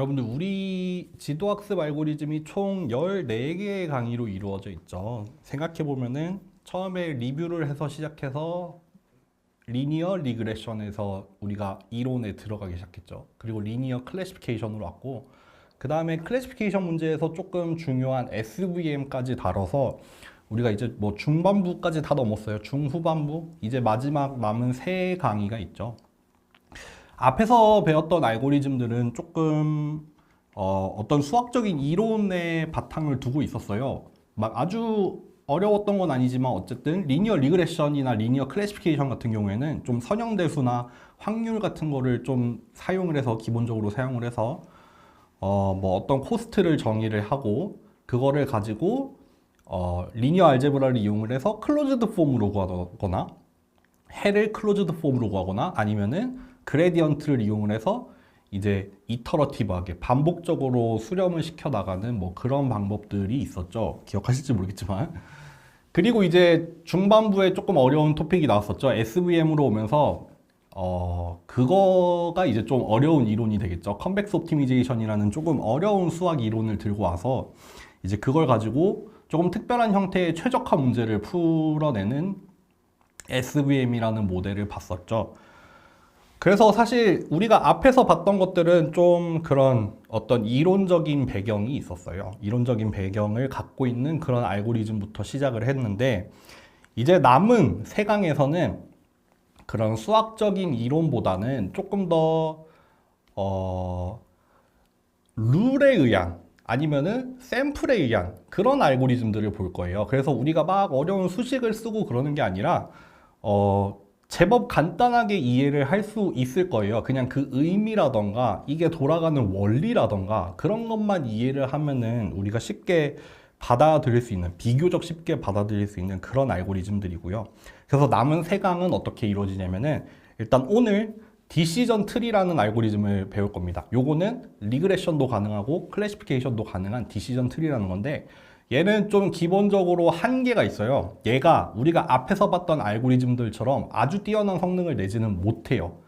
여러분들 우리 지도학습 알고리즘이 총 14개의 강의로 이루어져 있죠. 생각해보면은 처음에 리뷰를 해서 시작해서 리니어 리그레션에서 우리가 이론에 들어가기 시작했죠. 그리고 리니어 클래시피케이션으로 왔고 그 다음에 클래시피케이션 문제에서 조금 중요한 SVM까지 다뤄서 우리가 이제 뭐 중반부까지 다 넘었어요. 중후반부 이제 마지막 남은 세 강의가 있죠. 앞에서 배웠던 알고리즘들은 조금 어떤 수학적인 이론의 바탕을 두고 있었어요. 막 아주 어려웠던 건 아니지만 어쨌든 리니어 리그레션이나 리니어 클래시피케이션 같은 경우에는 좀 선형대수나 확률 같은 거를 좀 사용을 해서 기본적으로 사용을 해서 뭐 어떤 코스트를 정의를 하고 그거를 가지고 리니어 알제브라를 이용을 해서 클로즈드 폼으로 구하거나 해를 클로즈드 폼으로 구하거나 아니면은 그레디언트를 이용을 해서 이제 이터러티브하게 반복적으로 수렴을 시켜 나가는 뭐 그런 방법들이 있었죠. 기억하실지 모르겠지만. 그리고 이제 중반부에 조금 어려운 토픽이 나왔었죠. SVM으로 오면서 그거가 이제 좀 어려운 이론이 되겠죠. 컨벡스 옵티미제이션이라는 조금 어려운 수학 이론을 들고 와서 이제 그걸 가지고 조금 특별한 형태의 최적화 문제를 풀어내는 SVM이라는 모델을 봤었죠. 그래서 사실 우리가 앞에서 봤던 것들은 좀 그런 어떤 이론적인 배경이 있었어요. 이론적인 배경을 갖고 있는 그런 알고리즘부터 시작을 했는데 이제 남은 세 강에서는 그런 수학적인 이론보다는 조금 더 룰에 의한 아니면은 샘플에 의한 그런 알고리즘들을 볼 거예요. 그래서 우리가 막 어려운 수식을 쓰고 그러는 게 아니라 제법 간단하게 이해를 할 수 있을 거예요. 그냥 그 의미라던가 이게 돌아가는 원리라던가 그런 것만 이해를 하면은 우리가 쉽게 받아들일 수 있는, 비교적 쉽게 받아들일 수 있는 그런 알고리즘들이고요. 그래서 남은 세 강은 어떻게 이루어지냐면은 일단 오늘 디시전 트리라는 알고리즘을 배울 겁니다. 요거는 리그레션도 가능하고 클래시피케이션도 가능한 디시전 트리라는 건데 얘는 좀 기본적으로 한계가 있어요. 얘가 우리가 앞에서 봤던 알고리즘들처럼 아주 뛰어난 성능을 내지는 못해요.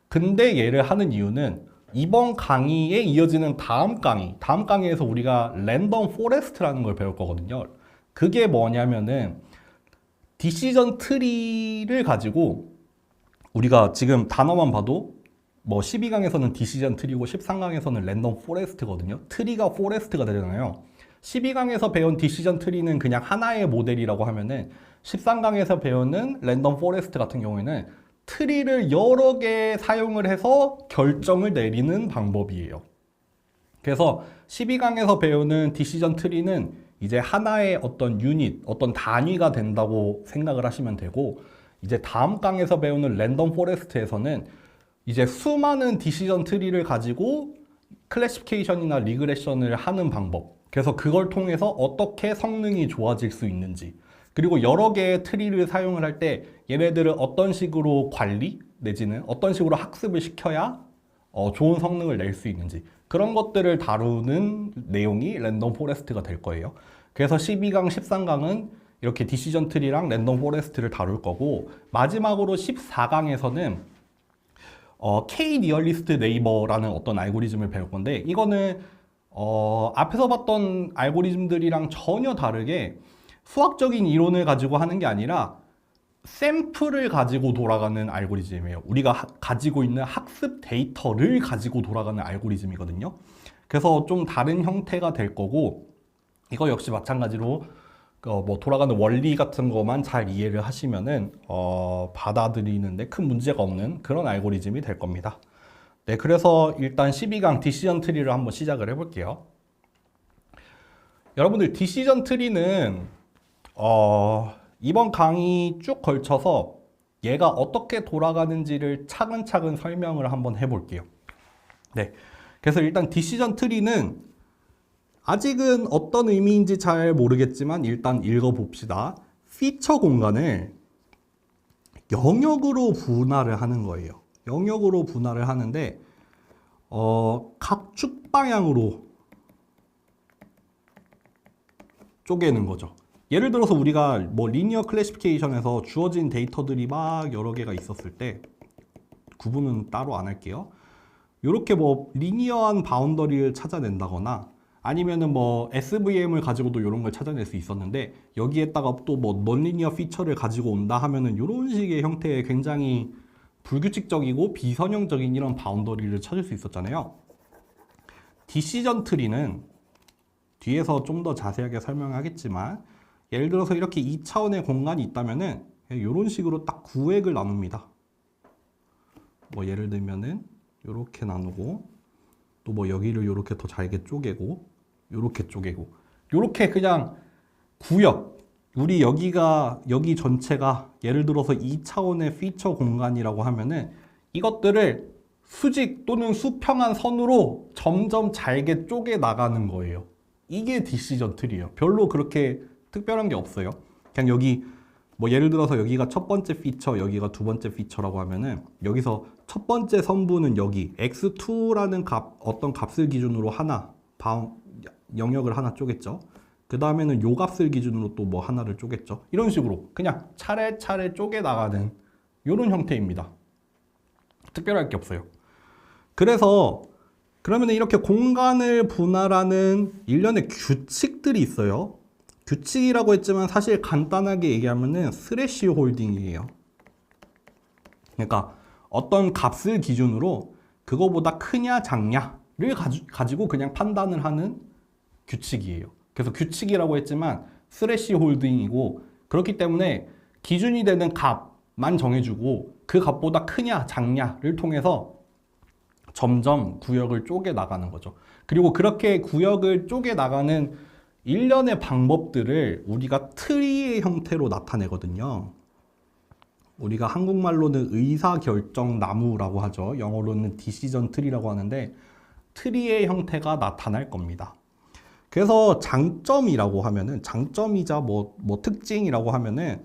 근데 얘를 하는 이유는 이번 강의에 이어지는 다음 강의에서 우리가 랜덤 포레스트라는 걸 배울 거거든요. 그게 뭐냐면은 디시전 트리를 가지고 우리가 지금 단어만 봐도 뭐 12강에서는 디시전 트리고 13강에서는 랜덤 포레스트거든요. 트리가 포레스트가 되잖아요. 12강에서 배운 디시전 트리는 그냥 하나의 모델이라고 하면은 13강에서 배우는 랜덤 포레스트 같은 경우에는 트리를 여러 개 사용을 해서 결정을 내리는 방법이에요. 그래서 12강에서 배우는 디시전 트리는 이제 하나의 어떤 유닛, 어떤 단위가 된다고 생각을 하시면 되고 이제 다음 강에서 배우는 랜덤 포레스트에서는 이제 수많은 디시전 트리를 가지고 클래시피케이션이나 리그레션을 하는 방법. 그래서 그걸 통해서 어떻게 성능이 좋아질 수 있는지. 그리고 여러 개의 트리를 사용을 할 때 얘네들을 어떤 식으로 관리 내지는 어떤 식으로 학습을 시켜야 좋은 성능을 낼 수 있는지. 그런 것들을 다루는 내용이 랜덤 포레스트가 될 거예요. 그래서 12강, 13강은 이렇게 디시전 트리랑 랜덤 포레스트를 다룰 거고 마지막으로 14강에서는 K 니어리스트 네이버라는 어떤 알고리즘을 배울 건데 이거는 앞에서 봤던 알고리즘들이랑 전혀 다르게 수학적인 이론을 가지고 하는 게 아니라 샘플을 가지고 돌아가는 알고리즘이에요. 우리가 가지고 있는 학습 데이터를 가지고 돌아가는 알고리즘이거든요. 그래서 좀 다른 형태가 될 거고 이거 역시 마찬가지로 뭐 돌아가는 원리 같은 것만 잘 이해를 하시면은 받아들이는데 큰 문제가 없는 그런 알고리즘이 될 겁니다. 네, 그래서 일단 12강 디시전 트리를 한번 시작을 해볼게요. 여러분들 디시전 트리는 이번 강의 쭉 걸쳐서 얘가 어떻게 돌아가는지를 차근차근 설명을 한번 해볼게요. 네, 그래서 일단 디시전 트리는 아직은 어떤 의미인지 잘 모르겠지만 일단 읽어봅시다. 피처 공간을 영역으로 분할을 하는 거예요. 영역으로 분할을 하는데 각축 방향으로 쪼개는 거죠. 예를 들어서 우리가 뭐 리니어 클래시피케이션에서 주어진 데이터들이 막 여러 개가 있었을 때 구분은 따로 안 할게요. 이렇게 뭐 리니어한 바운더리를 찾아낸다거나 아니면은 뭐 SVM을 가지고도 이런 걸 찾아낼 수 있었는데 여기에다가 또 뭐 넌리니어 피처를 가지고 온다 하면은 이런 식의 형태의 굉장히 불규칙적이고 비선형적인 이런 바운더리를 찾을 수 있었잖아요. 디시전 트리는 뒤에서 좀 더 자세하게 설명하겠지만 예를 들어서 이렇게 2차원의 공간이 있다면은 이런 식으로 딱 구획을 나눕니다. 뭐 예를 들면은 이렇게 나누고 또 뭐 여기를 이렇게 더 잘게 쪼개고 이렇게 쪼개고 이렇게 그냥 구역 우리 여기 전체가 예를 들어서 2차원의 피처 공간이라고 하면은 이것들을 수직 또는 수평한 선으로 점점 잘게 쪼개 나가는 거예요. 이게 디시전 트리예요. 별로 그렇게 특별한 게 없어요. 그냥 여기 뭐 예를 들어서 여기가 첫 번째 피처, 여기가 두 번째 피처라고 하면은 여기서 첫 번째 선부는 여기 x2라는 어떤 값을 기준으로 영역을 하나 쪼갰죠. 그 다음에는 요 값을 기준으로 또 뭐 하나를 쪼갰죠. 이런 식으로 그냥 차례차례 쪼개 나가는 이런 형태입니다. 특별할 게 없어요. 그래서 그러면 이렇게 공간을 분할하는 일련의 규칙들이 있어요. 규칙이라고 했지만 사실 간단하게 얘기하면은 스레시 홀딩이에요. 그러니까 어떤 값을 기준으로 그거보다 크냐 작냐를 가지고 그냥 판단을 하는 규칙이에요. 그래서 규칙이라고 했지만 스레시 홀딩이고 그렇기 때문에 기준이 되는 값만 정해주고 그 값보다 크냐 작냐를 통해서 점점 구역을 쪼개 나가는 거죠. 그리고 그렇게 구역을 쪼개 나가는 일련의 방법들을 우리가 트리의 형태로 나타내거든요. 우리가 한국말로는 의사결정 나무라고 하죠. 영어로는 디시전 트리라고 하는데 트리의 형태가 나타날 겁니다. 그래서 장점이라고 하면은 장점이자 뭐 특징이라고 하면은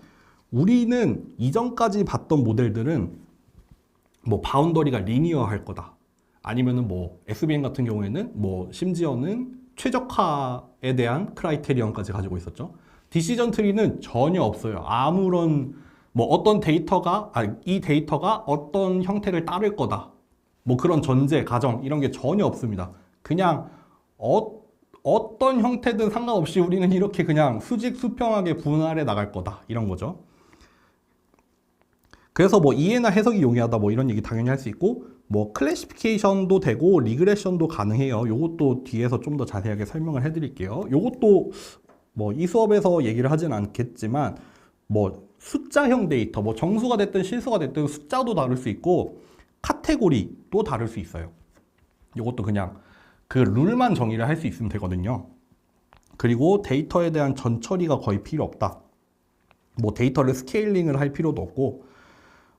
우리는 이전까지 봤던 모델들은 뭐 바운더리가 리니어할 거다. 아니면은 뭐 SVM 같은 경우에는 뭐 심지어는 최적화에 대한 크라이테리언까지 가지고 있었죠. 디시전 트리는 전혀 없어요. 아무런 뭐 어떤 데이터가 이 데이터가 어떤 형태를 따를 거다. 뭐 그런 전제, 가정 이런 게 전혀 없습니다. 그냥 어떤 형태든 상관없이 우리는 이렇게 그냥 수직 수평하게 분할해 나갈 거다. 이런 거죠. 그래서 뭐 이해나 해석이 용이하다 뭐 이런 얘기 당연히 할 수 있고 뭐 클래시피케이션도 되고 리그레션도 가능해요. 요것도 뒤에서 좀 더 자세하게 설명을 해드릴게요. 요것도 뭐 이 수업에서 얘기를 하진 않겠지만 뭐 숫자형 데이터 뭐 정수가 됐든 실수가 됐든 숫자도 다를 수 있고 카테고리도 다를 수 있어요. 요것도 그냥 그 룰만 정의를 할 수 있으면 되거든요. 그리고 데이터에 대한 전처리가 거의 필요 없다. 뭐 데이터를 스케일링을 할 필요도 없고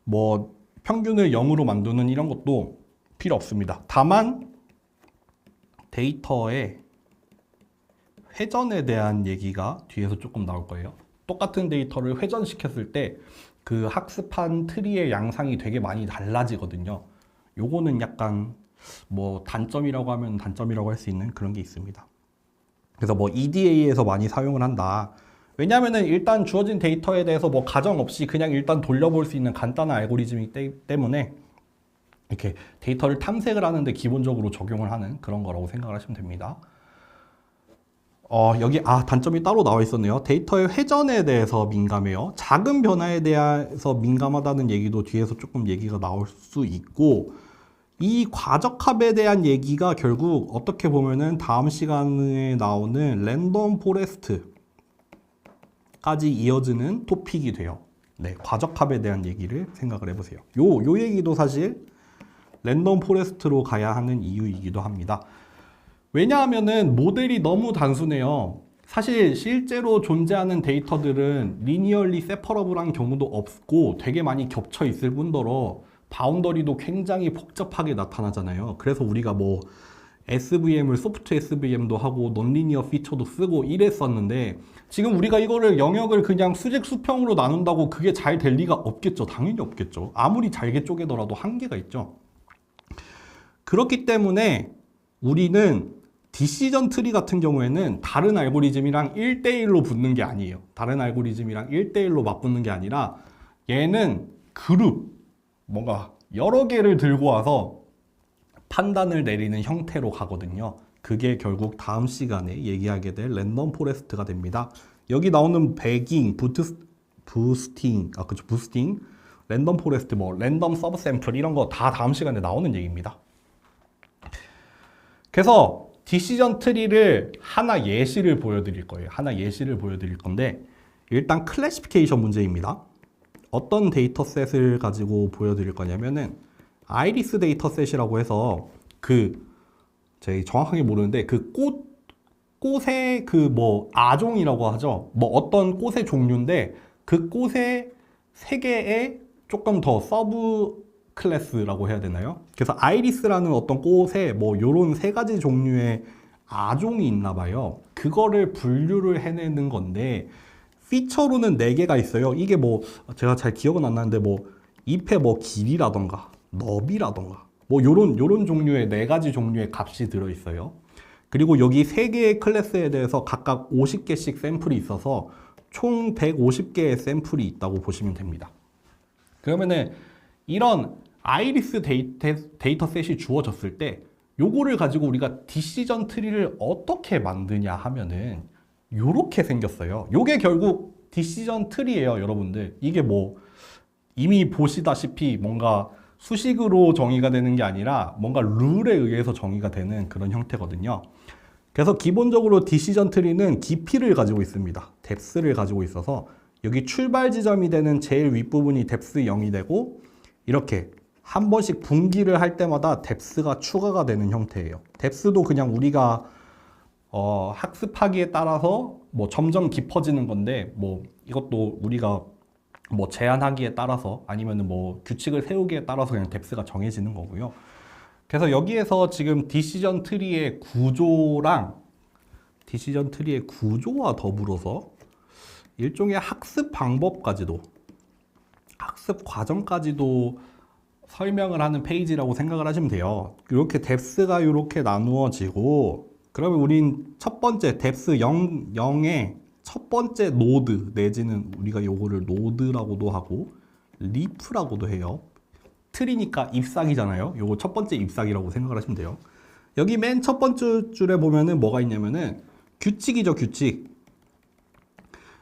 뭐 평균을 0으로 만드는 이런 것도 필요 없습니다. 다만 데이터의 회전에 대한 얘기가 뒤에서 조금 나올 거예요. 똑같은 데이터를 회전시켰을 때 그 학습한 트리의 양상이 되게 많이 달라지거든요. 요거는 약간 뭐 단점이라고 하면 단점이라고 할 수 있는 그런 게 있습니다. 그래서 뭐 EDA에서 많이 사용을 한다. 왜냐하면은 일단 주어진 데이터에 대해서 뭐 가정 없이 그냥 일단 돌려볼 수 있는 간단한 알고리즘이기 때문에 이렇게 데이터를 탐색을 하는데 기본적으로 적용을 하는 그런 거라고 생각을 하시면 됩니다. 여기 단점이 따로 나와 있었네요. 데이터의 회전에 대해서 민감해요. 작은 변화에 대해서 민감하다는 얘기도 뒤에서 조금 얘기가 나올 수 있고 이 과적합에 대한 얘기가 결국 어떻게 보면은 다음 시간에 나오는 랜덤 포레스트까지 이어지는 토픽이 돼요. 네, 과적합에 대한 얘기를 생각을 해보세요. 요 얘기도 사실 랜덤 포레스트로 가야 하는 이유이기도 합니다. 왜냐하면은 모델이 너무 단순해요. 사실 실제로 존재하는 데이터들은 리니얼리 세퍼러블한 경우도 없고 되게 많이 겹쳐 있을 뿐더러 바운더리도 굉장히 복잡하게 나타나잖아요. 그래서 우리가 뭐 SVM을 소프트 SVM도 하고 넌리니어 피처도 쓰고 이랬었는데 지금 우리가 이거를 영역을 그냥 수직 수평으로 나눈다고 그게 잘 될 리가 없겠죠. 당연히 없겠죠. 아무리 잘게 쪼개더라도 한계가 있죠. 그렇기 때문에 우리는 디시전 트리 같은 경우에는 다른 알고리즘이랑 1대1로 붙는 게 아니에요. 다른 알고리즘이랑 1대1로 맞붙는 게 아니라 얘는 그룹, 뭔가 여러 개를 들고 와서 판단을 내리는 형태로 가거든요. 그게 결국 다음 시간에 얘기하게 될 랜덤 포레스트가 됩니다. 여기 나오는 배깅, 부스팅, 그쵸, 부스팅, 랜덤 포레스트, 뭐 랜덤 서브 샘플 이런 거 다 다음 시간에 나오는 얘기입니다. 그래서 디시전 트리를 하나 예시를 보여드릴 거예요. 하나 예시를 보여드릴 건데 일단 클래시피케이션 문제입니다. 어떤 데이터셋을 가지고 보여드릴 거냐면은 아이리스 데이터셋이라고 해서 제가 정확하게 모르는데 꽃의 아종이라고 하죠. 뭐 어떤 꽃의 종류인데 그 꽃의 세 개의 조금 더 서브 클래스라고 해야 되나요? 그래서 아이리스라는 어떤 꽃에 뭐 요런 세 가지 종류의 아종이 있나 봐요. 그거를 분류를 해내는 건데 피처로는 4개가 있어요. 이게 뭐 제가 잘 기억은 안 나는데 뭐 잎의 뭐 길이라던가 너비라던가 뭐 요런 종류의 4가지 종류의 값이 들어 있어요. 그리고 여기 3개의 클래스에 대해서 각각 50개씩 샘플이 있어서 총 150개의 샘플이 있다고 보시면 됩니다. 그러면은 이런 아이리스 데이터셋이 주어졌을 때 요거를 가지고 우리가 디시전 트리를 어떻게 만드냐 하면은 요렇게 생겼어요. 요게 결국 디시전 트리예요, 여러분들. 이게 뭐 이미 보시다시피 뭔가 수식으로 정의가 되는 게 아니라 뭔가 룰에 의해서 정의가 되는 그런 형태거든요. 그래서 기본적으로 디시전 트리는 깊이를 가지고 있습니다. 뎁스를 가지고 있어서 여기 출발 지점이 되는 제일 윗부분이 뎁스 0이 되고 이렇게 한 번씩 분기를 할 때마다 뎁스가 추가가 되는 형태예요. 뎁스도 그냥 우리가 학습하기에 따라서 뭐 점점 깊어지는 건데 뭐 이것도 우리가 뭐 제한하기에 따라서 아니면은 뭐 규칙을 세우기에 따라서 그냥 뎁스가 정해지는 거고요. 그래서 여기에서 지금 디시전 트리의 구조와 더불어서 일종의 학습 방법까지도 학습 과정까지도 설명을 하는 페이지라고 생각을 하시면 돼요. 이렇게 뎁스가 이렇게 나누어지고 그러면 우린 첫 번째 뎁스 0의 첫 번째 노드 내지는 우리가 요거를 노드라고도 하고 리프라고도 해요. 트리니까 잎사귀잖아요. 요거 첫 번째 잎사귀라고 생각을 하시면 돼요. 여기 맨 첫 번째 줄에 보면은 뭐가 있냐면은 규칙이죠, 규칙.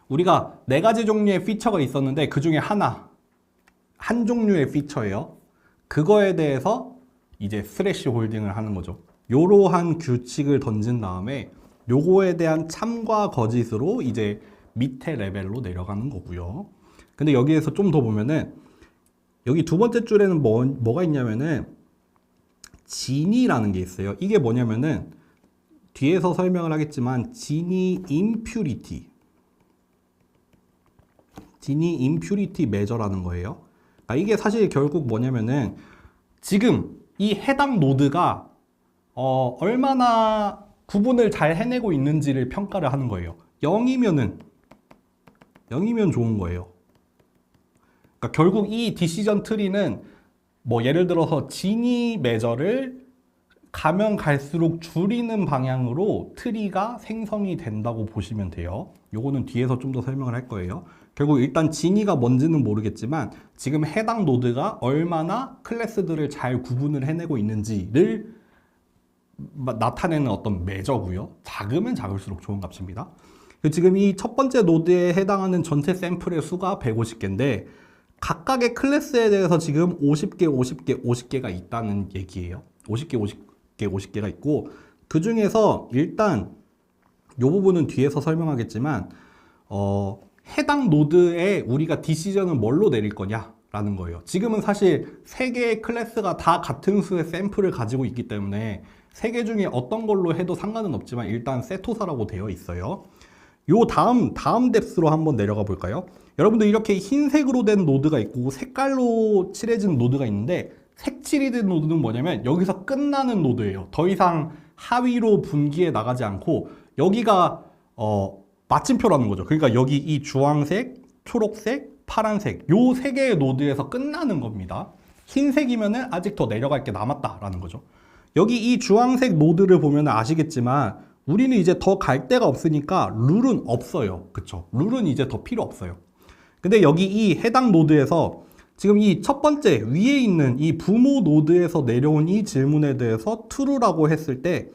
우리가 4가지 종류의 피처가 있었는데 그 중에 한 종류의 피처예요. 그거에 대해서 이제 스래시 홀딩을 하는 거죠. 요러한 규칙을 던진 다음에 요거에 대한 참과 거짓으로 이제 밑에 레벨로 내려가는 거고요. 근데 여기에서 좀 더 보면은 여기 두 번째 줄에는 뭐가 있냐면은 진이라는 게 있어요. 이게 뭐냐면은 뒤에서 설명을 하겠지만 진이 임퓨리티 메저라는 거예요. 이게 사실 결국 뭐냐면은 지금 이 해당 노드가 얼마나 구분을 잘 해내고 있는지를 평가를 하는 거예요. 0이면 좋은 거예요. 그러니까 결국 이 디시전 트리는 뭐 예를 들어서 진이 메저를 가면 갈수록 줄이는 방향으로 트리가 생성이 된다고 보시면 돼요. 요거는 뒤에서 좀 더 설명을 할 거예요. 결국 일단 진이가 뭔지는 모르겠지만 지금 해당 노드가 얼마나 클래스들을 잘 구분을 해내고 있는지를 나타내는 어떤 메저고요. 작으면 작을수록 좋은 값입니다. 지금 이 첫 번째 노드에 해당하는 전체 샘플의 수가 150개인데 각각의 클래스에 대해서 지금 50개가 있다는 얘기예요. 50개가 있고 그 중에서 일단 이 부분은 뒤에서 설명하겠지만 해당 노드에 우리가 디시전을 뭘로 내릴 거냐라는 거예요. 지금은 사실 3개의 클래스가 다 같은 수의 샘플을 가지고 있기 때문에 3개 중에 어떤 걸로 해도 상관은 없지만 일단 세토사라고 되어 있어요. 요 다음 뎁스로 한번 내려가 볼까요? 여러분들 이렇게 흰색으로 된 노드가 있고 색깔로 칠해진 노드가 있는데 색칠이 된 노드는 뭐냐면 여기서 끝나는 노드예요. 더 이상 하위로 분기해 나가지 않고 여기가 마침표라는 거죠. 그러니까 여기 이 주황색, 초록색, 파란색 요 3개의 노드에서 끝나는 겁니다. 흰색이면은 아직 더 내려갈 게 남았다라는 거죠. 여기 이 주황색 노드를 보면 아시겠지만 우리는 이제 더 갈 데가 없으니까 룰은 없어요. 그쵸? 룰은 이제 더 필요 없어요. 근데 여기 이 해당 노드에서 지금 이 첫 번째 위에 있는 이 부모 노드에서 내려온 이 질문에 대해서 true라고 했을 때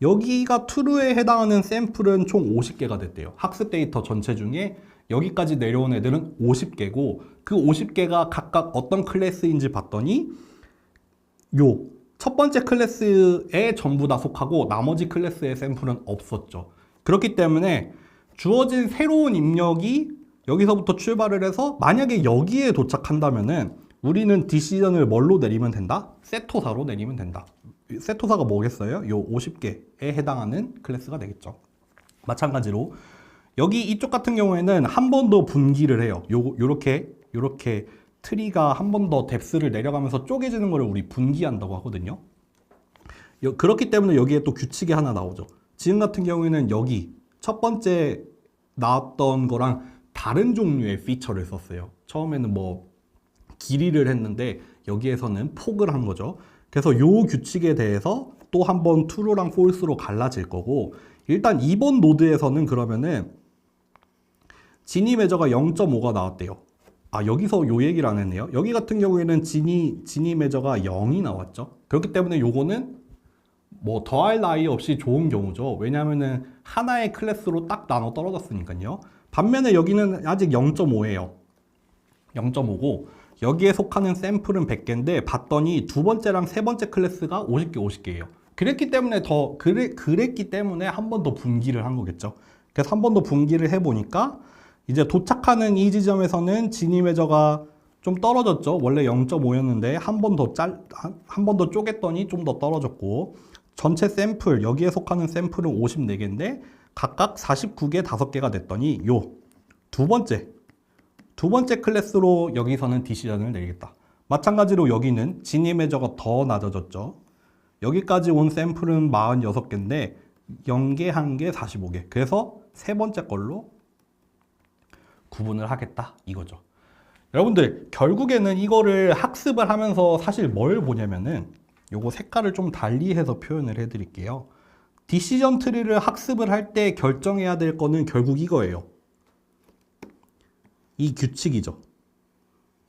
여기가 true에 해당하는 샘플은 총 50개가 됐대요. 학습 데이터 전체 중에 여기까지 내려온 애들은 50개고 그 50개가 각각 어떤 클래스인지 봤더니 요 첫 번째 클래스에 전부 다 속하고 나머지 클래스의 샘플은 없었죠. 그렇기 때문에 주어진 새로운 입력이 여기서부터 출발을 해서 만약에 여기에 도착한다면은 우리는 디시전을 뭘로 내리면 된다? 세토사로 내리면 된다. 세토사가 뭐겠어요? 요 50개에 해당하는 클래스가 되겠죠. 마찬가지로 여기 이쪽 같은 경우에는 한 번 더 분기를 해요. 요렇게 트리가 한 번 더 뎁스를 내려가면서 쪼개지는 거를 우리 분기한다고 하거든요. 그렇기 때문에 여기에 또 규칙이 하나 나오죠. 지금 같은 경우에는 여기 첫 번째 나왔던 거랑 다른 종류의 피처를 썼어요. 처음에는 뭐 길이를 했는데 여기에서는 폭을 한 거죠. 그래서 요 규칙에 대해서 또 한 번 true랑 false로 갈라질 거고, 일단 이번 노드에서는 그러면은 지니 매저가 0.5가 나왔대요. 아, 여기서 요 얘기를 안 했네요. 여기 같은 경우에는 지니 매저가 0이 나왔죠. 그렇기 때문에 요거는 뭐 더할 나위 없이 좋은 경우죠. 왜냐하면은 하나의 클래스로 딱 나눠 떨어졌으니까요. 반면에 여기는 아직 0.5예요. 0.5고 여기에 속하는 샘플은 100개인데 봤더니 두 번째랑 세 번째 클래스가 50개, 50개예요. 그랬기 때문에 한 번 더 분기를 한 거겠죠. 그래서 한 번 더 분기를 해보니까 이제 도착하는 이 지점에서는 지니 매저가 좀 떨어졌죠. 원래 0.5였는데 한 번 더 쪼갰더니 좀 더 떨어졌고, 전체 샘플, 여기에 속하는 샘플은 54개인데 각각 49개 5개가 됐더니 요 두 번째 클래스로 여기서는 디시전을 내리겠다. 마찬가지로 여기는 지니 매저가 더 낮아졌죠. 여기까지 온 샘플은 46개인데 0개, 1개, 45개. 그래서 세 번째 걸로 구분을 하겠다 이거죠. 여러분들 결국에는 이거를 학습을 하면서 사실 뭘 보냐면은 요거 색깔을 좀 달리해서 표현을 해드릴게요. 디시전 트리를 학습을 할 때 결정해야 될 거는 결국 이거예요. 이 규칙이죠.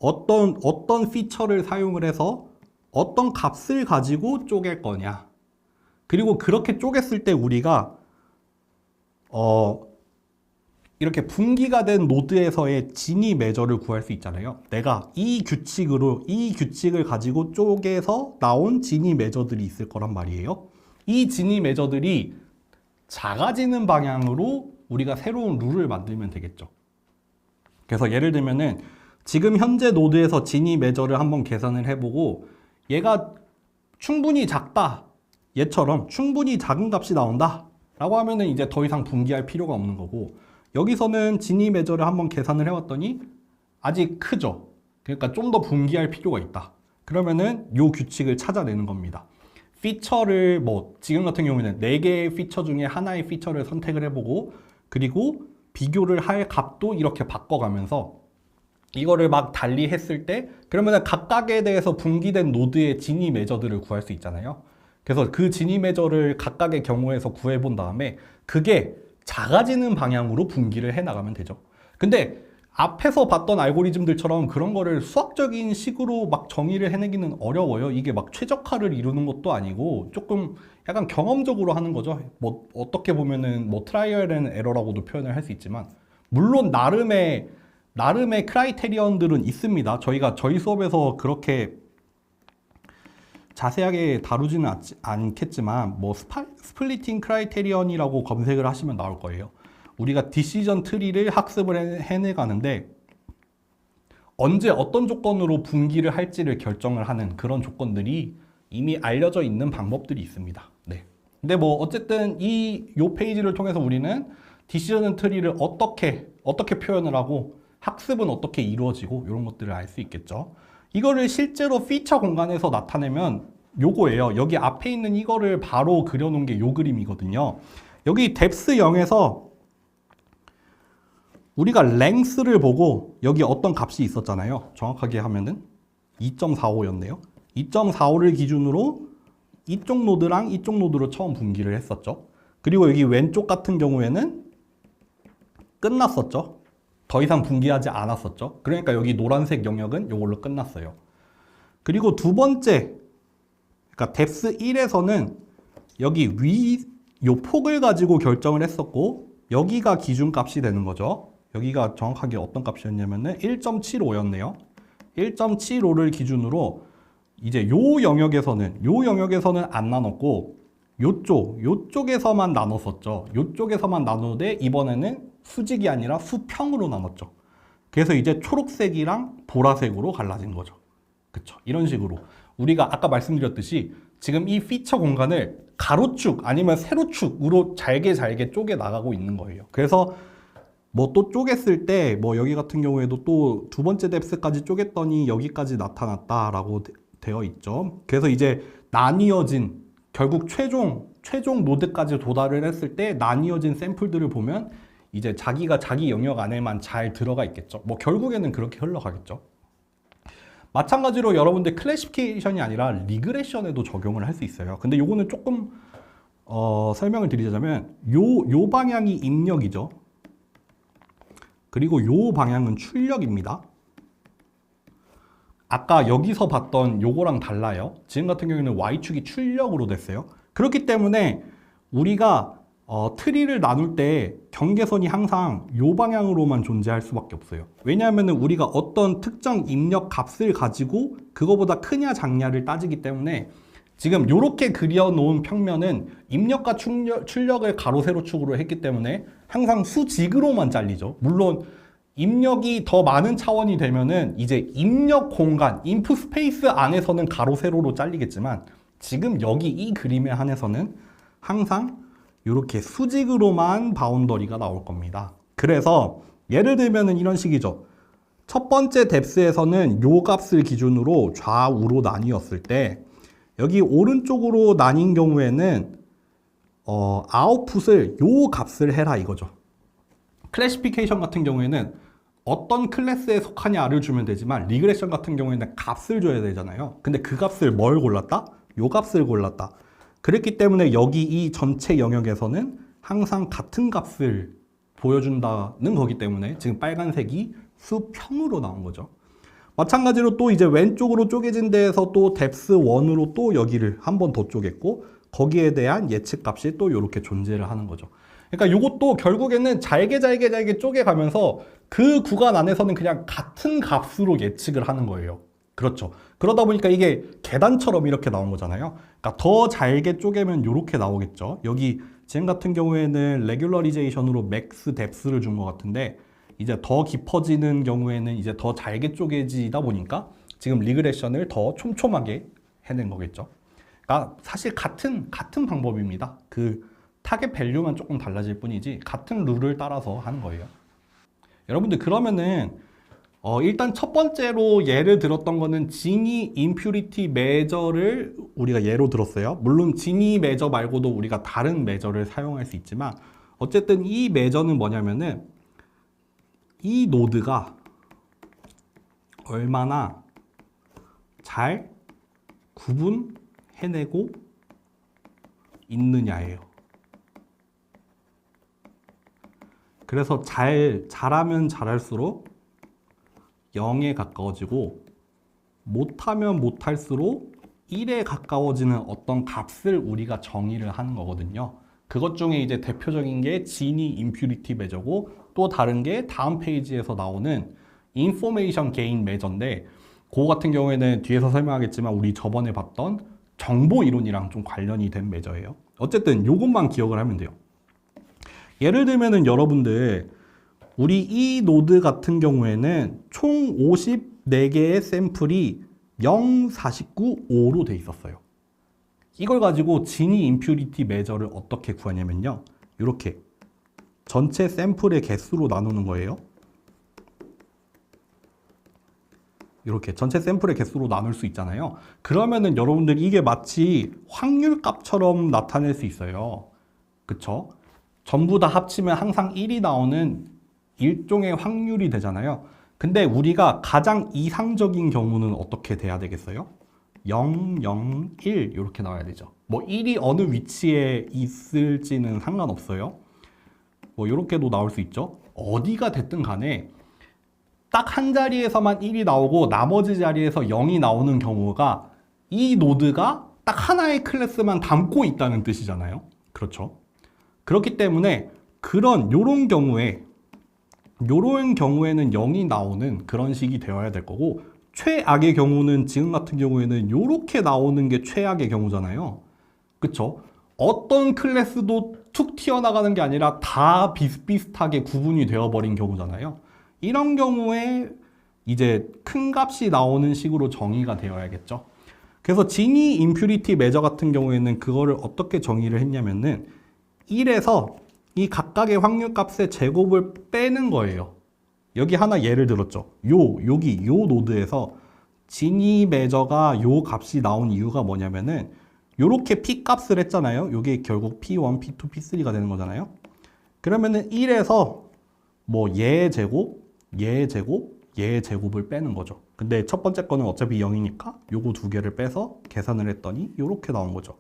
어떤 피처를 사용을 해서 어떤 값을 가지고 쪼갤 거냐. 그리고 그렇게 쪼갰을 때 우리가 이렇게 분기가 된 노드에서의 지니 매저를 구할 수 있잖아요. 내가 이 규칙을 가지고 쪼개서 나온 지니 매저들이 있을 거란 말이에요. 이 지니 매저들이 작아지는 방향으로 우리가 새로운 룰을 만들면 되겠죠. 그래서 예를 들면은 지금 현재 노드에서 지니 매저를 한번 계산을 해보고 얘가 충분히 작다, 얘처럼 충분히 작은 값이 나온다 라고 하면은 이제 더 이상 분기할 필요가 없는 거고, 여기서는 지니 매저를 한번 계산을 해왔더니 아직 크죠. 그러니까 좀 더 분기할 필요가 있다. 그러면은 요 규칙을 찾아내는 겁니다. 피처를 지금 같은 경우에는 4개의 피처 중에 하나의 피처를 선택을 해보고, 그리고 비교를 할 값도 이렇게 바꿔가면서 이거를 막 달리 했을 때 그러면은 각각에 대해서 분기된 노드의 지니 매저들을 구할 수 있잖아요. 그래서 그 지니 매저를 각각의 경우에서 구해본 다음에 그게 작아지는 방향으로 분기를 해 나가면 되죠. 근데 앞에서 봤던 알고리즘들처럼 그런 거를 수학적인 식으로 막 정의를 해내기는 어려워요. 이게 막 최적화를 이루는 것도 아니고 조금 약간 경험적으로 하는 거죠. 어떻게 보면은 트라이얼 앤 에러라고도 표현을 할 수 있지만, 물론 나름의 크라이테리언들은 있습니다. 저희 수업에서 그렇게 자세하게 다루지는 않겠지만 스플리팅 크라이테리언이라고 검색을 하시면 나올 거예요. 우리가 디시전 트리를 학습을 해내가는데 언제 어떤 조건으로 분기를 할지를 결정을 하는 그런 조건들이 이미 알려져 있는 방법들이 있습니다. 네. 근데 어쨌든 요 페이지를 통해서 우리는 디시전 트리를 어떻게 표현을 하고 학습은 어떻게 이루어지고 이런 것들을 알 수 있겠죠. 이거를 실제로 피처 공간에서 나타내면 요거예요. 여기 앞에 있는 이거를 바로 그려놓은 게 요 그림이거든요. 여기 depth 0에서 우리가 length를 보고 여기 어떤 값이 있었잖아요. 정확하게 하면은 2.45였네요. 2.45를 기준으로 이쪽 노드랑 이쪽 노드로 처음 분기를 했었죠. 그리고 여기 왼쪽 같은 경우에는 끝났었죠. 더 이상 분기하지 않았었죠. 그러니까 여기 노란색 영역은 이걸로 끝났어요. 그리고 두 번째, 그러니까 뎁스 1에서는 여기 요 폭을 가지고 결정을 했었고, 여기가 기준값이 되는 거죠. 여기가 정확하게 어떤 값이었냐면은 1.75였네요. 1.75를 기준으로 이제 요 영역에서는 안 나눴고, 요쪽에서만 나눴었죠. 요쪽에서만 나누되 이번에는 수직이 아니라 수평으로 나눴죠. 그래서 이제 초록색이랑 보라색으로 갈라진 거죠. 그쵸? 이런 식으로 우리가 아까 말씀드렸듯이 지금 이 피처 공간을 가로축 아니면 세로축으로 잘게 쪼개 나가고 있는 거예요. 그래서 뭐 또 쪼갰을 때 뭐 여기 같은 경우에도 또 두 번째 뎁스까지 쪼갰더니 여기까지 나타났다라고 되어 있죠. 그래서 이제 나뉘어진 결국 최종 노드까지 도달을 했을 때 나뉘어진 샘플들을 보면 이제 자기가 자기 영역 안에만 잘 들어가 있겠죠. 뭐 결국에는 그렇게 흘러가겠죠. 마찬가지로 여러분들 클래시피케이션이 아니라 리그레션에도 적용을 할 수 있어요. 근데 요거는 조금 설명을 드리자면 요 방향이 입력이죠. 그리고 요 방향은 출력입니다. 아까 여기서 봤던 요거랑 달라요. 지금 같은 경우에는 Y축이 출력으로 됐어요. 그렇기 때문에 우리가 트리를 나눌 때 경계선이 항상 요 방향으로만 존재할 수밖에 없어요. 왜냐하면 우리가 어떤 특정 입력 값을 가지고 그거보다 크냐 작냐를 따지기 때문에 지금 요렇게 그려놓은 평면은 입력과 출력을 가로 세로축으로 했기 때문에 항상 수직으로만 잘리죠. 물론 입력이 더 많은 차원이 되면은 이제 입력 공간, 인풋 스페이스 안에서는 가로 세로로 잘리겠지만 지금 여기 이 그림에 한해서는 항상 이렇게 수직으로만 바운더리가 나올 겁니다. 그래서 예를 들면은 이런 식이죠. 첫 번째 뎁스에서는 요 값을 기준으로 좌우로 나뉘었을 때 여기 오른쪽으로 나뉜 경우에는 아웃풋을 요 값을 해라 이거죠. 클래시피케이션 같은 경우에는 어떤 클래스에 속하냐를 주면 되지만 리그레션 같은 경우에는 값을 줘야 되잖아요. 근데 그 값을 뭘 골랐다? 요 값을 골랐다. 그랬기 때문에 여기 이 전체 영역에서는 항상 같은 값을 보여준다는 거기 때문에 지금 빨간색이 수평으로 나온 거죠. 마찬가지로 또 이제 왼쪽으로 쪼개진 데에서 또 뎁스 1으로 또 여기를 한 번 더 쪼갰고 거기에 대한 예측 값이 또 이렇게 존재를 하는 거죠. 그러니까 이것도 결국에는 잘게 쪼개가면서 그 구간 안에서는 그냥 같은 값으로 예측을 하는 거예요. 그렇죠. 그러다 보니까 이게 계단처럼 이렇게 나온 거잖아요. 그러니까 더 잘게 쪼개면 이렇게 나오겠죠. 여기 지금 같은 경우에는 레귤러리제이션으로 맥스 뎁스를 준 것 같은데 이제 더 깊어지는 경우에는 이제 더 잘게 쪼개지다 보니까 지금 리그레션을 더 촘촘하게 해낸 거겠죠. 그러니까 사실 같은 방법입니다. 그 타겟 밸류만 조금 달라질 뿐이지 같은 룰을 따라서 하는 거예요. 여러분들 그러면은 일단 첫 번째로 예를 들었던 거는 지니 임퓨리티 메저를 우리가 예로 들었어요. 물론 지니 메저 말고도 우리가 다른 메저를 사용할 수 있지만 어쨌든 이 메저는 뭐냐면은 이 노드가 얼마나 잘 구분해내고 있느냐예요. 그래서 잘하면 잘할수록 0에 가까워지고 못하면 못할수록 1에 가까워지는 어떤 값을 우리가 정의를 하는 거거든요. 그것 중에 이제 대표적인 게 지니 임퓨리티 메저고 또 다른 게 다음 페이지에서 나오는 인포메이션 게인 메저인데 그거 같은 경우에는 뒤에서 설명하겠지만 우리 저번에 봤던 정보 이론이랑 좀 관련이 된 메저예요. 어쨌든 이것만 기억을 하면 돼요. 예를 들면은 여러분들 우리 이 노드 같은 경우에는 총 54개의 샘플이 0, 49, 5로 돼 있었어요. 이걸 가지고 지니 임퓨리티 메저를 어떻게 구하냐면요. 이렇게 전체 샘플의 개수로 나누는 거예요. 이렇게 전체 샘플의 개수로 나눌 수 있잖아요. 그러면은 여러분들 이게 마치 확률값처럼 나타낼 수 있어요. 그쵸? 전부 다 합치면 항상 1이 나오는 일종의 확률이 되잖아요. 근데 우리가 가장 이상적인 경우는 어떻게 돼야 되겠어요? 0, 0, 1 이렇게 나와야 되죠. 뭐 1이 어느 위치에 있을지는 상관없어요. 뭐 이렇게도 나올 수 있죠. 어디가 됐든 간에 딱 한 자리에서만 1이 나오고 나머지 자리에서 0이 나오는 경우가 이 노드가 딱 하나의 클래스만 담고 있다는 뜻이잖아요. 그렇죠. 그렇기 때문에 요런 경우에는 0이 나오는 그런 식이 되어야 될 거고, 최악의 경우는 지금 같은 경우에는 요렇게 나오는 게 최악의 경우잖아요. 그쵸? 어떤 클래스도 툭 튀어나가는 게 아니라 다 비슷비슷하게 구분이 되어버린 경우잖아요. 이런 경우에 이제 큰 값이 나오는 식으로 정의가 되어야겠죠. 그래서 지니 임퓨리티 메저 같은 경우에는 그거를 어떻게 정의를 했냐면은 1에서 이 각각의 확률 값의 제곱을 빼는 거예요. 여기 하나 예를 들었죠. 여기 요 노드에서 지니 메저가 요 값이 나온 이유가 뭐냐면은 요렇게 p 값을 했잖아요. 요게 결국 p1, p2, p3가 되는 거잖아요. 그러면은 1에서 뭐 얘의 제곱, 얘의 제곱, 얘의 제곱을 빼는 거죠. 근데 첫 번째 거는 어차피 0이니까 요거 두 개를 빼서 계산을 했더니 요렇게 나온 거죠.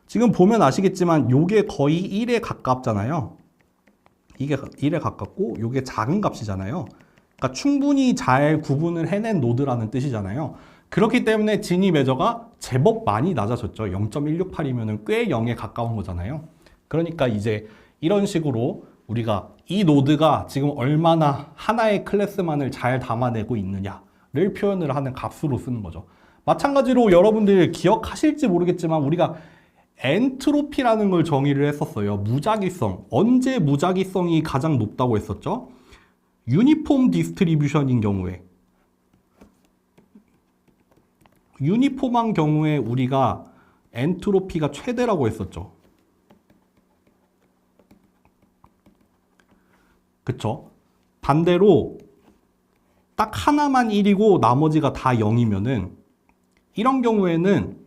지금 보면 아시겠지만 요게 거의 1에 가깝잖아요. 이게 1에 가깝고 요게 작은 값이잖아요. 그러니까 충분히 잘 구분을 해낸 노드라는 뜻이잖아요. 그렇기 때문에 지니 메저가 제법 많이 낮아졌죠. 0.168이면 꽤 0에 가까운 거잖아요. 그러니까 이제 이런 식으로 우리가 이 노드가 지금 얼마나 하나의 클래스만을 잘 담아내고 있느냐를 표현을 하는 값으로 쓰는 거죠. 마찬가지로 여러분들 기억하실지 모르겠지만 우리가 엔트로피라는 걸 정의를 했었어요. 무작위성. 언제 무작위성이 가장 높다고 했었죠? 유니폼 디스트리뷰션인 경우에. 유니폼한 경우에 우리가 엔트로피가 최대라고 했었죠. 그쵸? 반대로 딱 하나만 1이고 나머지가 다 0이면은 이런 경우에는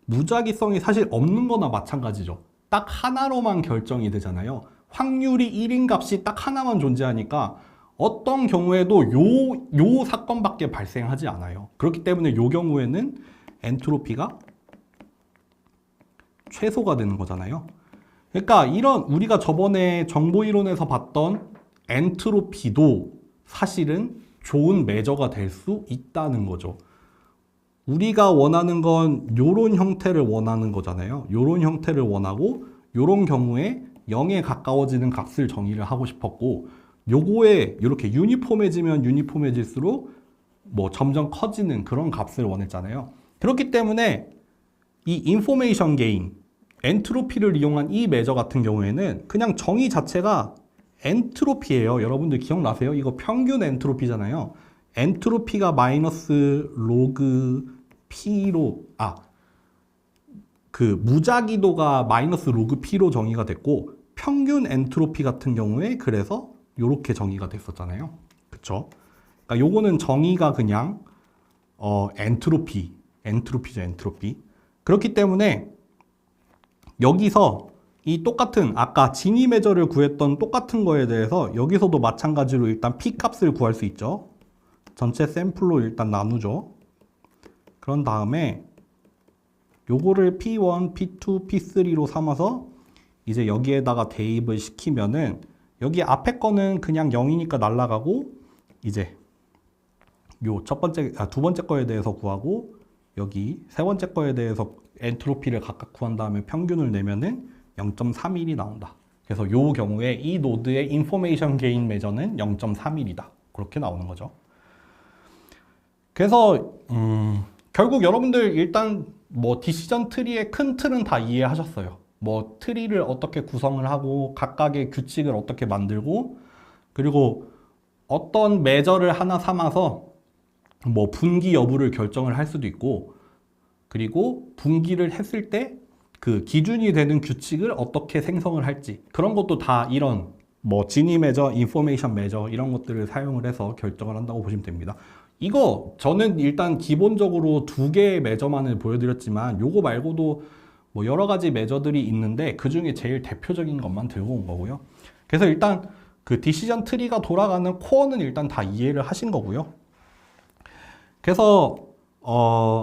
무작위성이 사실 없는 거나 마찬가지죠. 딱 하나로만 결정이 되잖아요. 확률이 1인 값이 딱 하나만 존재하니까 어떤 경우에도 요 사건밖에 발생하지 않아요. 그렇기 때문에 요 경우에는 엔트로피가 최소가 되는 거잖아요. 그러니까 이런 우리가 저번에 정보이론에서 봤던 엔트로피도 사실은 좋은 메저가 될 수 있다는 거죠. 우리가 원하는 건 요런 형태를 원하는 거잖아요. 요런 형태를 원하고 요런 경우에 0에 가까워지는 값을 정의를 하고 싶었고, 요거에 이렇게 유니폼해지면 유니폼해질수록 뭐 점점 커지는 그런 값을 원했잖아요. 그렇기 때문에 이 인포메이션 게인, 엔트로피를 이용한 이 메저 같은 경우에는 그냥 정의 자체가 엔트로피예요. 여러분들 기억나세요? 이거 평균 엔트로피잖아요. 엔트로피가 마이너스 로그 P로, 그 무작위도가 마이너스 로그 P로 정의가 됐고, 평균 엔트로피 같은 경우에 그래서 요렇게 정의가 됐었잖아요. 그쵸? 그러니까 요거는 정의가 그냥 엔트로피죠, 엔트로피. 그렇기 때문에 여기서 이 똑같은 아까 지니 메저를 구했던 똑같은 거에 대해서 여기서도 마찬가지로 일단 P 값을 구할 수 있죠. 전체 샘플로 일단 나누죠. 그런 다음에 요거를 P1, P2, P3로 삼아서 이제 여기에다가 대입을 시키면은 여기 앞에 거는 그냥 0이니까 날아가고, 이제 요 두 번째 거에 대해서 구하고 여기 세 번째 거에 대해서 엔트로피를 각각 구한 다음에 평균을 내면은 0.31이 나온다. 그래서 요 경우에 이 노드의 인포메이션 게인 메저는 0.31이다. 그렇게 나오는 거죠. 그래서 결국 여러분들 일단 뭐 디시전 트리의 큰 틀은 다 이해하셨어요. 뭐 트리를 어떻게 구성을 하고 각각의 규칙을 어떻게 만들고, 그리고 어떤 메저를 하나 삼아서 뭐 분기 여부를 결정을 할 수도 있고, 그리고 분기를 했을 때 그 기준이 되는 규칙을 어떻게 생성을 할지, 그런 것도 다 이런 뭐 지니 메저, 인포메이션 메저 이런 것들을 사용을 해서 결정을 한다고 보시면 됩니다. 이거 저는 일단 기본적으로 두 개의 메저만을 보여드렸지만 요거 말고도 뭐 여러 가지 메저들이 있는데 그 중에 제일 대표적인 것만 들고 온 거고요. 그래서 일단 그 디시전 트리가 돌아가는 코어는 일단 다 이해를 하신 거고요. 그래서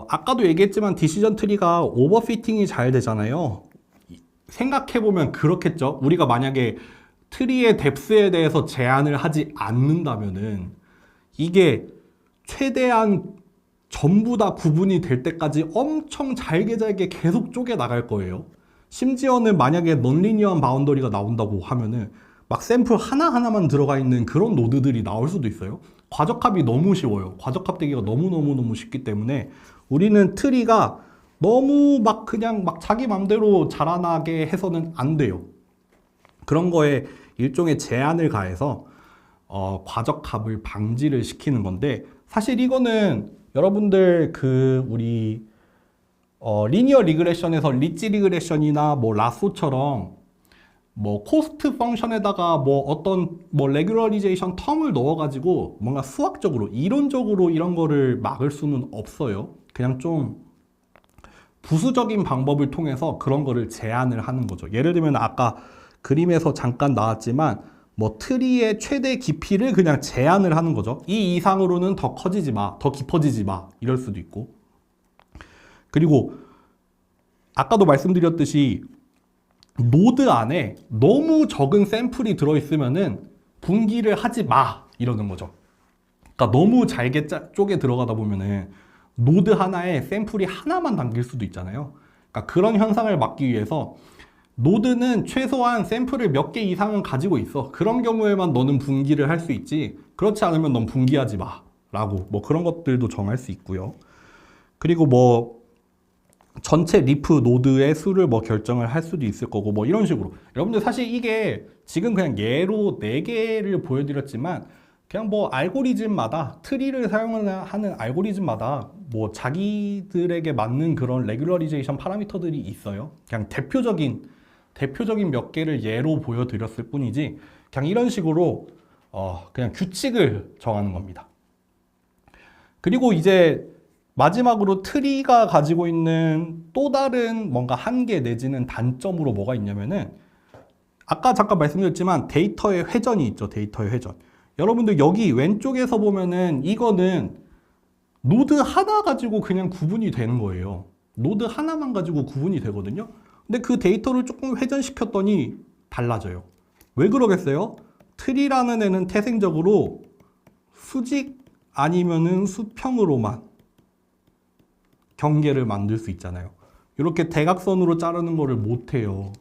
아까도 얘기했지만 디시전 트리가 오버피팅이 잘 되잖아요. 생각해보면 그렇겠죠. 우리가 만약에 트리의 뎁스에 대해서 제한을 하지 않는다면은 이게 최대한 전부 다 구분이 될 때까지 엄청 잘게 잘게 계속 쪼개 나갈 거예요. 심지어는 만약에 넌리니어한 바운더리가 나온다고 하면은 막 샘플 하나하나만 들어가 있는 그런 노드들이 나올 수도 있어요. 과적합이 너무 쉬워요. 과적합 되기가 너무너무너무 쉽기 때문에 우리는 트리가 너무 막 그냥 막 자기 맘대로 자라나게 해서는 안 돼요. 그런 거에 일종의 제한을 가해서 과적합을 방지를 시키는 건데, 사실 이거는 여러분들 우리 리니어 리그레션에서 리지 리그레션이나 뭐 라쏘처럼 뭐 코스트 펑션에다가 뭐 어떤 뭐 레귤러리제이션 텀을 넣어가지고 뭔가 수학적으로 이론적으로 이런 거를 막을 수는 없어요. 그냥 좀 부수적인 방법을 통해서 그런 거를 제한을 하는 거죠. 예를 들면 아까 그림에서 잠깐 나왔지만 뭐 트리의 최대 깊이를 그냥 제한을 하는 거죠. 이 이상으로는 더 커지지 마, 더 깊어지지 마, 이럴 수도 있고. 그리고 아까도 말씀드렸듯이 노드 안에 너무 적은 샘플이 들어있으면은 분기를 하지 마, 이러는 거죠. 그러니까 너무 잘게 쪼개 들어가다 보면은 노드 하나에 샘플이 하나만 담길 수도 있잖아요. 그러니까 그런 현상을 막기 위해서 노드는 최소한 샘플을 몇 개 이상은 가지고 있어. 그런 경우에만 너는 분기를 할 수 있지. 그렇지 않으면 넌 분기하지 마, 라고 뭐 그런 것들도 정할 수 있고요. 그리고 뭐 전체 리프 노드의 수를 뭐 결정을 할 수도 있을 거고 뭐 이런 식으로. 여러분들 사실 이게 지금 그냥 예로 4개를 보여드렸지만 그냥 뭐 알고리즘마다 트리를 사용하는 알고리즘마다 뭐 자기들에게 맞는 그런 레귤러리제이션 파라미터들이 있어요. 그냥 대표적인 몇 개를 예로 보여드렸을 뿐이지 그냥 이런 식으로 그냥 규칙을 정하는 겁니다. 그리고 이제 마지막으로 트리가 가지고 있는 또 다른 뭔가 한계 내지는 단점으로 뭐가 있냐면은 아까 잠깐 말씀드렸지만 데이터의 회전이 있죠. 데이터의 회전. 여러분들 여기 왼쪽에서 보면은 이거는 노드 하나 가지고 그냥 구분이 되는 거예요. 노드 하나만 가지고 구분이 되거든요. 근데 그 데이터를 조금 회전시켰더니 달라져요. 왜 그러겠어요? 트리라는 애는 태생적으로 수직 아니면은 수평으로만 경계를 만들 수 있잖아요. 이렇게 대각선으로 자르는 거를 못해요.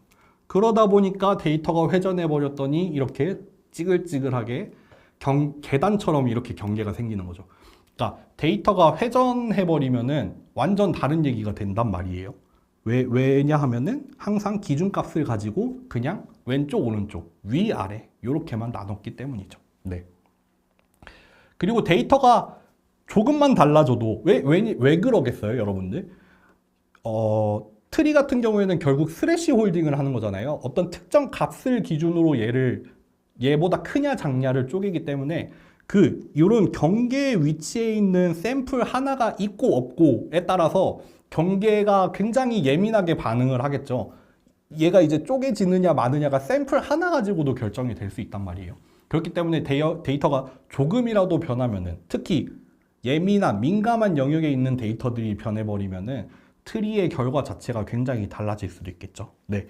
그러다 보니까 데이터가 회전해 버렸더니 이렇게 찌글찌글하게 계단처럼 이렇게 경계가 생기는 거죠. 그러니까 데이터가 회전해 버리면은 완전 다른 얘기가 된단 말이에요. 왜냐 하면은 항상 기준값을 가지고 그냥 왼쪽 오른쪽 위 아래 이렇게만 나눴기 때문이죠. 네. 그리고 데이터가 조금만 달라져도 왜 그러겠어요, 여러분들? 트리 같은 경우에는 결국 스레시 홀딩을 하는 거잖아요. 어떤 특정 값을 기준으로 얘보다 크냐 작냐를 쪼개기 때문에 이런 경계 위치에 있는 샘플 하나가 있고 없고에 따라서 경계가 굉장히 예민하게 반응을 하겠죠. 얘가 이제 쪼개지느냐 마느냐가 샘플 하나 가지고도 결정이 될 수 있단 말이에요. 그렇기 때문에 데이터가 조금이라도 변하면은, 특히 예민한 민감한 영역에 있는 데이터들이 변해버리면은 트리의 결과 자체가 굉장히 달라질 수도 있겠죠. 네.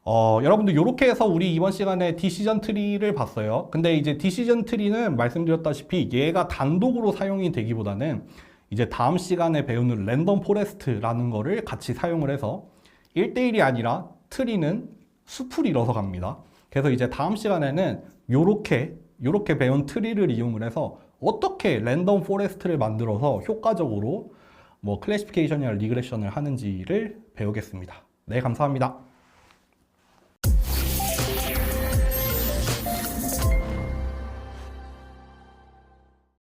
여러분들 이렇게 해서 우리 이번 시간에 디시전 트리를 봤어요. 근데 이제 디시전 트리는 말씀드렸다시피 얘가 단독으로 사용이 되기보다는 이제 다음 시간에 배우는 랜덤 포레스트라는 거를 같이 사용을 해서 1대1이 아니라 트리는 숲을 이뤄서 갑니다. 그래서 이제 다음 시간에는 요렇게 배운 트리를 이용을 해서 어떻게 랜덤 포레스트를 만들어서 효과적으로 뭐 클래시피케이션이나 리그레션을 하는지를 배우겠습니다. 네, 감사합니다.